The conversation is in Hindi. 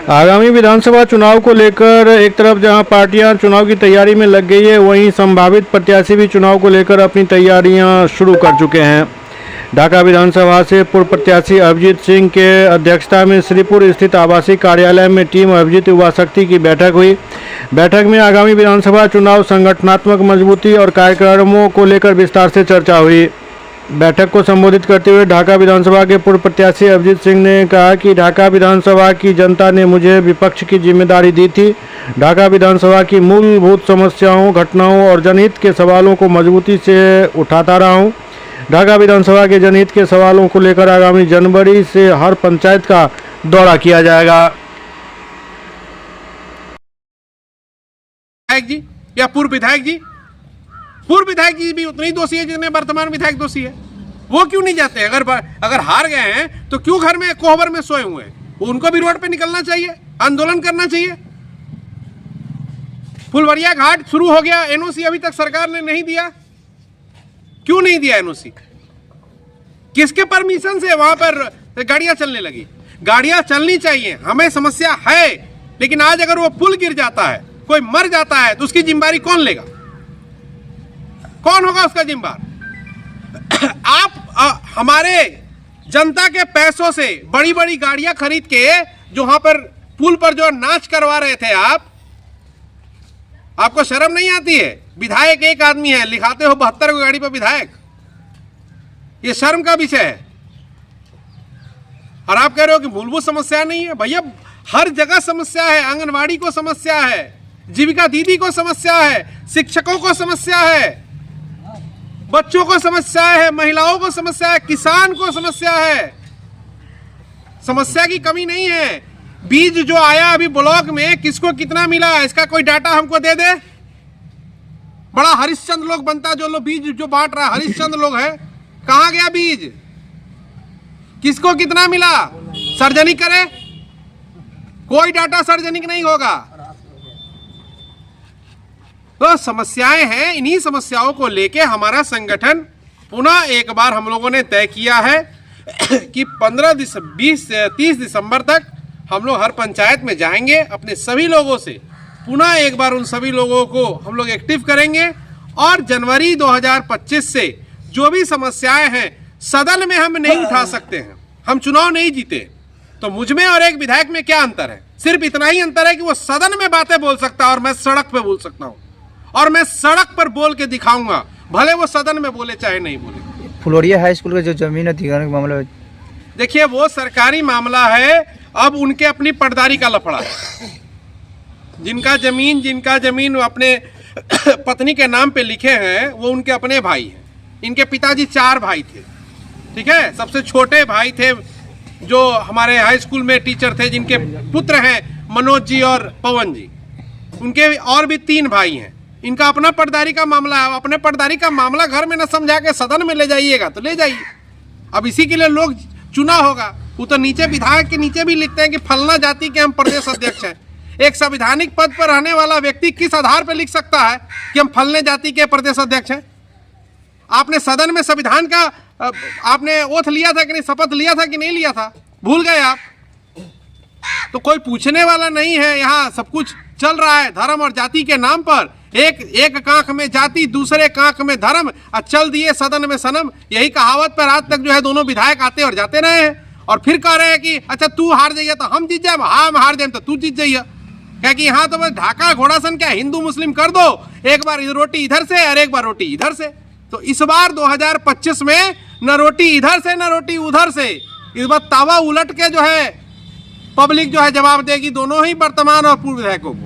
आगामी विधानसभा चुनाव को लेकर एक तरफ जहां पार्टियां चुनाव की तैयारी में लग गई है, वहीं संभावित प्रत्याशी भी चुनाव को लेकर अपनी तैयारियां शुरू कर चुके हैं। ढाका विधानसभा से पूर्व प्रत्याशी अभिजीत सिंह के अध्यक्षता में श्रीपुर स्थित आवासीय कार्यालय में टीम अभिजीत युवा शक्ति की बैठक हुई। बैठक में आगामी विधानसभा चुनाव संगठनात्मक मजबूती और कार्यक्रमों को लेकर विस्तार से चर्चा हुई। बैठक को संबोधित करते हुए ढाका विधानसभा के पूर्व प्रत्याशी अभिजीत सिंह ने कहा कि ढाका विधानसभा की जनता ने मुझे विपक्ष की जिम्मेदारी दी थी। ढाका विधानसभा की मूलभूत समस्याओं, घटनाओं और जनहित के सवालों को मजबूती से उठाता रहा हूं। ढाका विधानसभा के जनहित के सवालों को लेकर आगामी जनवरी से हर पंचायत का दौरा किया जाएगा। विधायक जी या पूर्व विधायक जी भी उतने ही दोषी है जितने वर्तमान विधायक दोषी है। वो क्यों नहीं जाते? अगर हार गए हैं तो क्यों घर में कोहबर में सोए हुए हैं? उनको भी रोड पे निकलना चाहिए, आंदोलन करना चाहिए। फुलवरिया घाट शुरू हो गया, एनओसी अभी तक सरकार ने नहीं दिया। क्यों नहीं दिया एनओसी? किसके परमिशन से वहां पर गाड़ियां चलने लगी? गाड़ियां चलनी चाहिए, हमें समस्या है, लेकिन आज अगर वो पुल गिर जाता है, कोई मर जाता है, तो उसकी जिम्मेदारी कौन लेगा? कौन होगा उसका जिम्मेदार? आप हमारे जनता के पैसों से बड़ी बड़ी गाड़ियां खरीद के जो वहां पर पुल पर जो नाच करवा रहे थे, आपको शर्म नहीं आती है? विधायक एक आदमी है, लिखाते हो 72 को गाड़ी पर विधायक। ये शर्म का विषय है। और आप कह रहे हो कि मूलभूत समस्या नहीं है। भैया हर जगह समस्या है। आंगनवाड़ी को समस्या है, जीविका दीदी को समस्या है, शिक्षकों को समस्या है, बच्चों को समस्या है, महिलाओं को समस्या है, किसान को समस्या है। समस्या की कमी नहीं है। बीज जो आया अभी ब्लॉक में, किसको कितना मिला, इसका कोई डाटा हमको दे दे। बड़ा हरिश्चंद्र लोग बनता, जो लोग बीज जो बांट रहा है हरिश्चंद्र लोग है। कहां गया बीज? किसको कितना मिला? सार्वजनिक करे। कोई डाटा सार्वजनिक नहीं होगा। तो समस्याएं हैं। इन्हीं समस्याओं को लेके हमारा संगठन पुनः एक बार हम लोगों ने तय किया है कि 30 दिसंबर तक हम लोग हर पंचायत में जाएंगे, अपने सभी लोगों से पुनः एक बार उन सभी लोगों को हम लोग एक्टिव करेंगे। और जनवरी 2025 से जो भी समस्याएं हैं सदन में हम नहीं उठा सकते हैं। हम चुनाव नहीं जीते, तो मुझ में और एक विधायक में क्या अंतर है? सिर्फ इतना ही अंतर है कि वो सदन में बातें बोल सकता है और मैं सड़क पे बोल सकता हूँ। और मैं सड़क पर बोल के दिखाऊंगा, भले वो सदन में बोले चाहे नहीं बोले। फुलवरिया हाई स्कूल का जो जमीन अधिग्रहण का मामला, देखिए वो सरकारी मामला है। अब उनके अपनी पटदारी का लफड़ा है। जिनका जमीन अपने पत्नी के नाम पे लिखे हैं, वो उनके अपने भाई हैं। इनके पिताजी 4 भाई थे, ठीक है। सबसे छोटे भाई थे जो हमारे हाई स्कूल में टीचर थे, जिनके पुत्र हैं मनोज जी और पवन जी। उनके और भी 3 भाई हैं। इनका अपना पटदारी का मामला है। अपने पटदारी का मामला घर में न समझा के सदन में ले जाइएगा तो ले जाइए। अब इसी के लिए लोग चुना होगा। वो तो नीचे विधायक के नीचे भी लिखते हैं कि फलना जाति के हम प्रदेश अध्यक्ष हैं। एक संवैधानिक पद पर रहने वाला व्यक्ति किस आधार पर लिख सकता है कि हम फलने जाति के प्रदेश अध्यक्ष हैं? आपने सदन में संविधान का आपने ओथ लिया था कि नहीं, शपथ लिया था कि नहीं लिया था? भूल गए आप? तो कोई पूछने वाला नहीं है। यहाँ सब कुछ चल रहा है धर्म और जाति के नाम पर। एक कांख में जाति, दूसरे कांख में धर्म, और चल दिए सदन में सनम। यही कहावत पर आज तक जो है दोनों विधायक आते और जाते रहे हैं। और फिर कह रहे हैं कि अच्छा तू हार जाइए तो हम जीत जाए, हम हार जाए तो तू जीत जाइए। क्या कि यहाँ तो बस ढाका घोड़ासन क्या हिंदू मुस्लिम कर दो, एक बार रोटी इधर से और एक बार रोटी इधर से। तो इस बार 2025 में न रोटी इधर से न रोटी उधर से। इस बार तावा उलट के जो है पब्लिक जो है जवाब देगी, दोनों ही वर्तमान और पूर्व विधायकों को।